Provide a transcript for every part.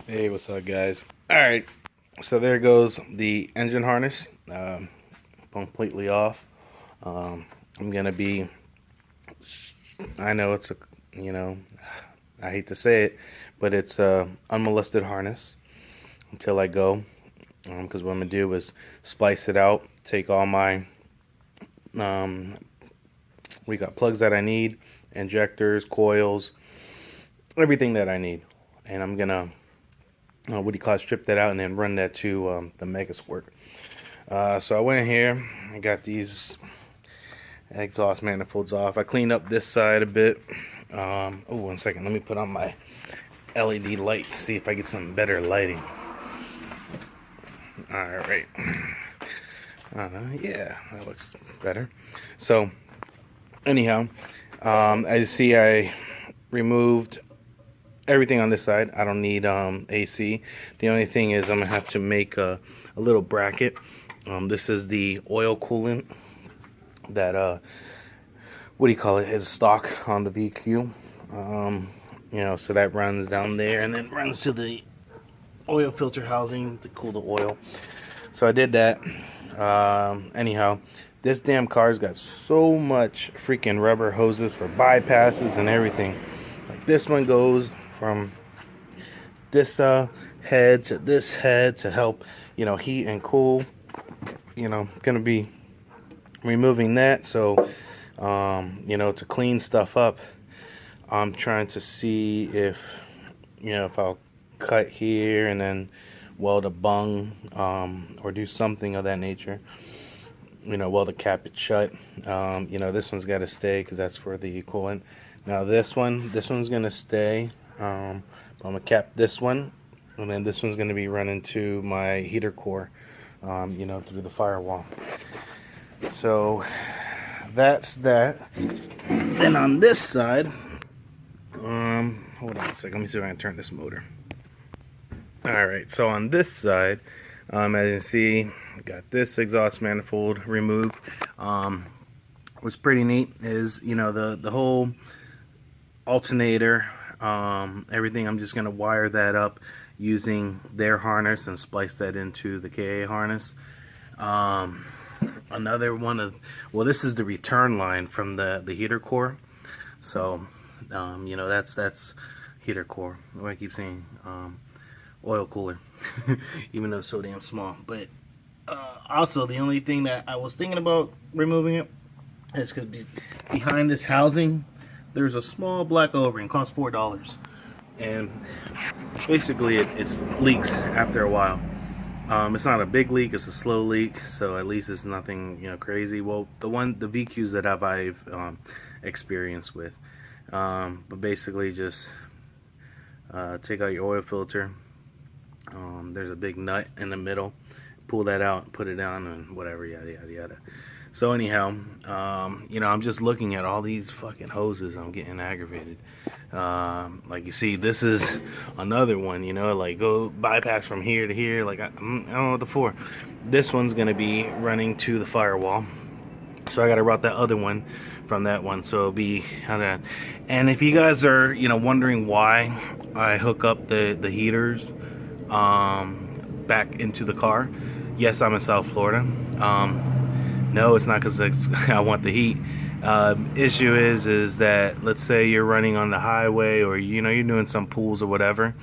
Hey, what's up, guys? All right, so there goes the engine harness, completely off. I'm gonna be. I know it's a, you know, I hate to say it, but it's a unmolested harness until I go, because what I'm gonna do is splice it out, take all my, um, we got plugs that I need, injectors, coils, everything that I need, and I'm gonna what do you call it, strip that out and then run that to the Mega Squirt. So I went here, I got these exhaust manifolds off. I cleaned up this side a bit. Oh, 1 second, let me put on my LED light to see if I get some better lighting. Alright. Yeah, that looks better. So, anyhow, as you see, I removed everything on this side. I don't need AC. The only thing is I'm gonna have to make a little bracket. This is the oil coolant that what do you call it, is stock on the VQ. So that runs down there and then runs to the oil filter housing to cool the oil. So I did that. Anyhow, this damn car's got so much freaking rubber hoses for bypasses and everything. Like this one goes from this head to this head to help, heat and cool. Gonna be removing that. So, to clean stuff up, I'm trying to see if I'll cut here and then weld a bung, or do something of that nature. Weld a cap it shut. This one's got to stay because that's for the coolant. Now this one's gonna stay. I'm gonna cap this one, and then this one's gonna be running to my heater core, through the firewall. So that's that. Then on this side, hold on a second. Let me see if I can turn this motor. All right. So on this side, as you can see, I got this exhaust manifold removed. What's pretty neat is the whole alternator, everything. I'm just gonna wire that up using their harness and splice that into the KA harness. Another one of, this is the return line from the heater core. So that's heater core. What do I keep saying? Oil cooler. Even though it's so damn small. But also the only thing that I was thinking about removing it is because behind this housing there's a small black O-ring, costs $4, and basically it leaks after a while. It's not a big leak, it's a slow leak, so at least it's nothing crazy. Well, the VQs that I've experienced with, but basically just take out your oil filter. There's a big nut in the middle, pull that out, put it down, and whatever, yada yada yada. So anyhow, I'm just looking at all these fucking hoses. I'm getting aggravated. Like you see, this is another one, like go bypass from here to here. Like I don't know what the for. This one's gonna be running to the firewall, so I gotta route that other one from that one. So it'll be how that. And if you guys are wondering why I hook up the heaters back into the car, yes, I'm in South Florida. No, it's not because I want the heat. Issue is that, let's say you're running on the highway, or you're doing some pools or whatever,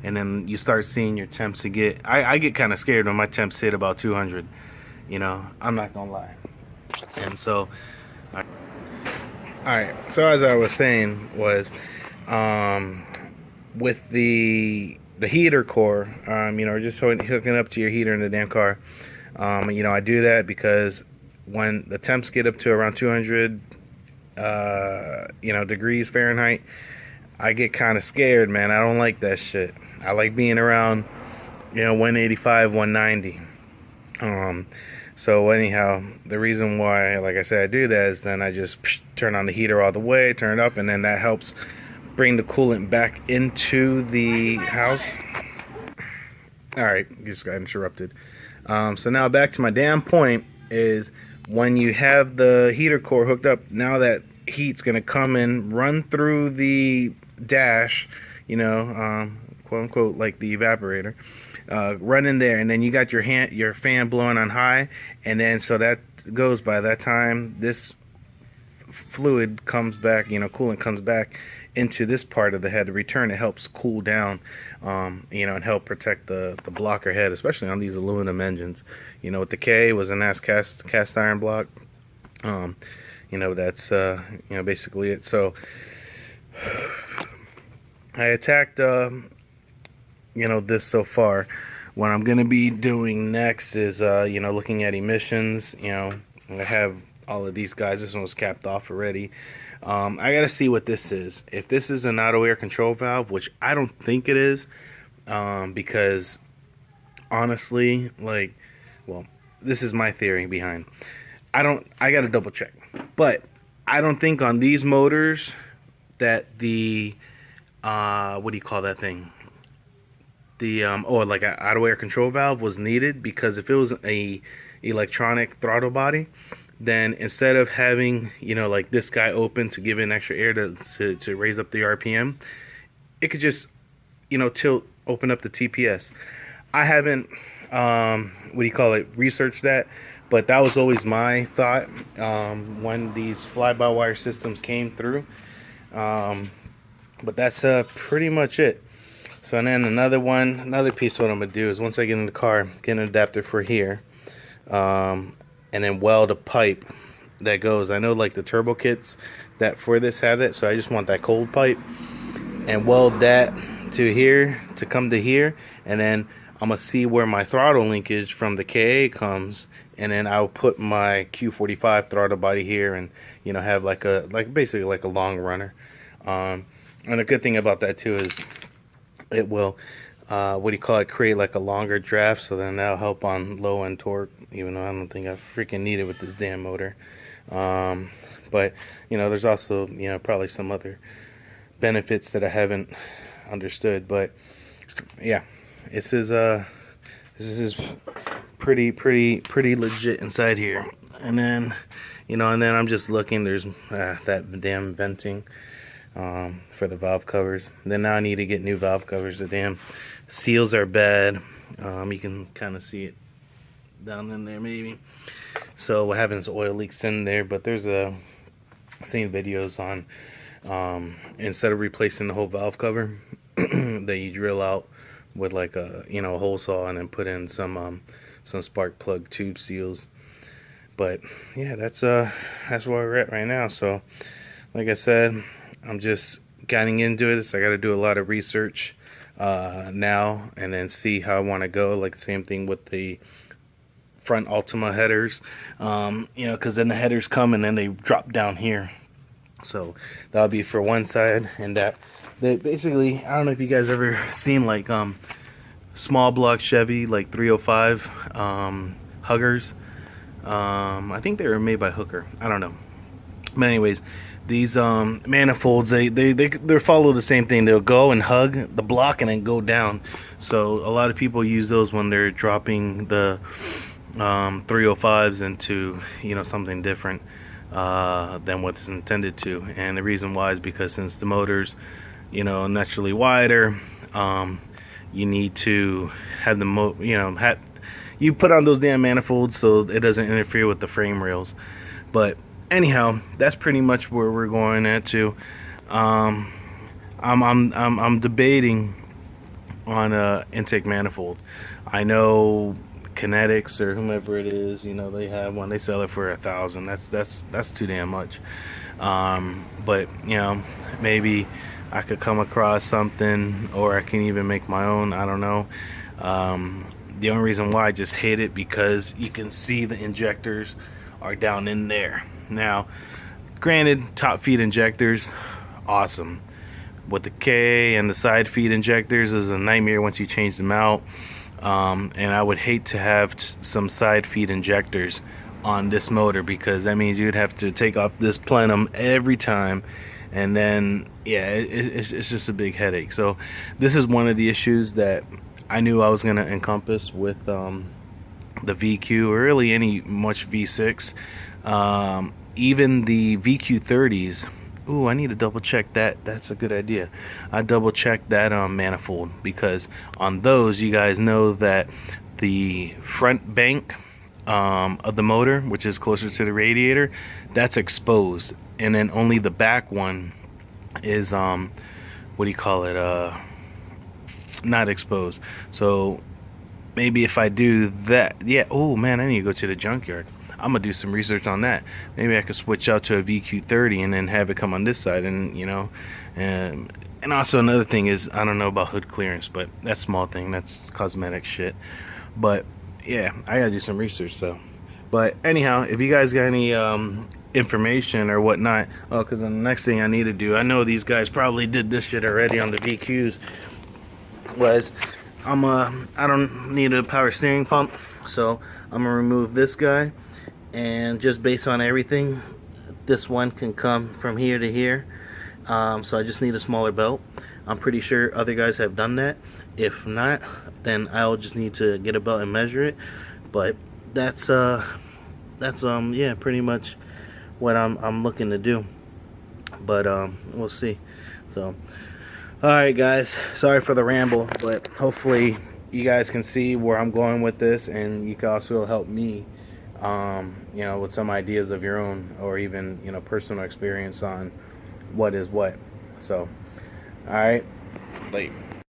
and then you start seeing your temps to get. I get kind of scared when my temps hit about 200. I'm not gonna lie. And so, all right. So as I was saying was, with the heater core, just hooking up to your heater in the damn car. I do that because when the temps get up to around 200 degrees Fahrenheit, I get kind of scared, man. I don't like that shit. I like being around 185, 190. So anyhow, the reason why, like I said, I do that is then I just turn on the heater all the way, turn it up, and then that helps bring the coolant back into the house. All right, just got interrupted. So now back to my damn point is, when you have the heater core hooked up, now that heat's gonna come and run through the dash, quote unquote, like the evaporator, run in there, and then you got your fan blowing on high, and then so that goes, by that time this fluid comes back, coolant comes back into this part of the head. To return, it helps cool down, and help protect the blocker head, especially on these aluminum engines. With the K, was a nice cast iron block. That's basically it. So I attacked this so far. What I'm gonna be doing next is looking at emissions. I have all of these guys. This one was capped off already. I gotta see what this is. If this is an auto air control valve, which I don't think it is, because honestly, this is my theory behind. I gotta double check, but I don't think on these motors that the what do you call that thing? The like an auto air control valve was needed, because if it was a electronic throttle body, then instead of having like this guy open to give in extra air to raise up the RPM, it could just open up the TPS. I haven't researched that, but that was always my thought when these fly-by-wire systems came through. But that's pretty much it. So, and then another piece of what I'm gonna do is, once I get in the car, get an adapter for here, and then weld a pipe that goes. I know like the turbo kits that for this have it, so I just want that cold pipe and weld that to here to come to here, and then I'm gonna see where my throttle linkage from the KA comes, and then I'll put my Q45 throttle body here, and have basically like a long runner. And the good thing about that too is it will create like a longer draft, so then that'll help on low end torque, even though I don't think I freaking need it with this damn motor. But there's also probably some other benefits that I haven't understood. But yeah, this is pretty legit inside here. And then I'm just looking, there's that damn venting for the valve covers. Then now I need to get new valve covers. The damn seals are bad. You can kind of see it down in there maybe. So what happens, oil leaks in there. But there's seen videos on instead of replacing the whole valve cover that you drill out with like a hole saw, and then put in some spark plug tube seals. But yeah, that's where we're at right now. So like I said, I'm just getting into this. I got to do a lot of research now, and then see how I want to go. Like the same thing with the front Ultima headers, because then the headers come and then they drop down here. So that'll be for one side, and that basically, I don't know if you guys ever seen like small block Chevy like 305 huggers. I think they were made by Hooker. I don't know. But anyways, these manifolds, they follow the same thing. They'll go and hug the block and then go down. So a lot of people use those when they're dropping the 305s into something different than what's intended to. And the reason why is because since the motor's naturally wider, you need to have the you put on those damn manifolds so it doesn't interfere with the frame rails. But anyhow, that's pretty much where we're going at too. I'm debating on a intake manifold. I know Kinetics or whomever it is, they have one. They sell it for $1,000. That's too damn much. But maybe I could come across something, or I can even make my own. I don't know. The only reason why I just hate it, because you can see the injectors are down in there. Now, granted, top feed injectors, awesome. With the K and the side feed injectors is a nightmare once you change them out. And I would hate to have some side feed injectors on this motor, because that means you'd have to take off this plenum every time, and then it's just a big headache. So this is one of the issues that I knew I was going to encompass with the VQ, or really any much V6. Even the VQ30s, Ooh, I need to double check that. That's a good idea. I double check that manifold, because on those, you guys know that the front bank of the motor, which is closer to the radiator, that's exposed, and then only the back one is what do you call it? Not exposed. So maybe if I do that, yeah. Oh man, I need to go to the junkyard. I'm gonna do some research on that. Maybe I could switch out to a VQ30 and then have it come on this side, and and also another thing is, I don't know about hood clearance, but that's small thing. That's cosmetic shit. But yeah, I gotta do some research. So, but anyhow, if you guys got any information or whatnot, oh, because the next thing I need to do, I know these guys probably did this shit already on the VQs, was I don't need a power steering pump, so I'm gonna remove this guy, and just based on everything, this one can come from here to here. So I just need a smaller belt. I'm pretty sure other guys have done that. If not, then I'll just need to get a belt and measure it. But that's yeah, pretty much what I'm looking to do. But we'll see. So alright guys, sorry for the ramble, but hopefully you guys can see where I'm going with this, and you can also help me with some ideas of your own, or even personal experience on what is what. So alright, late.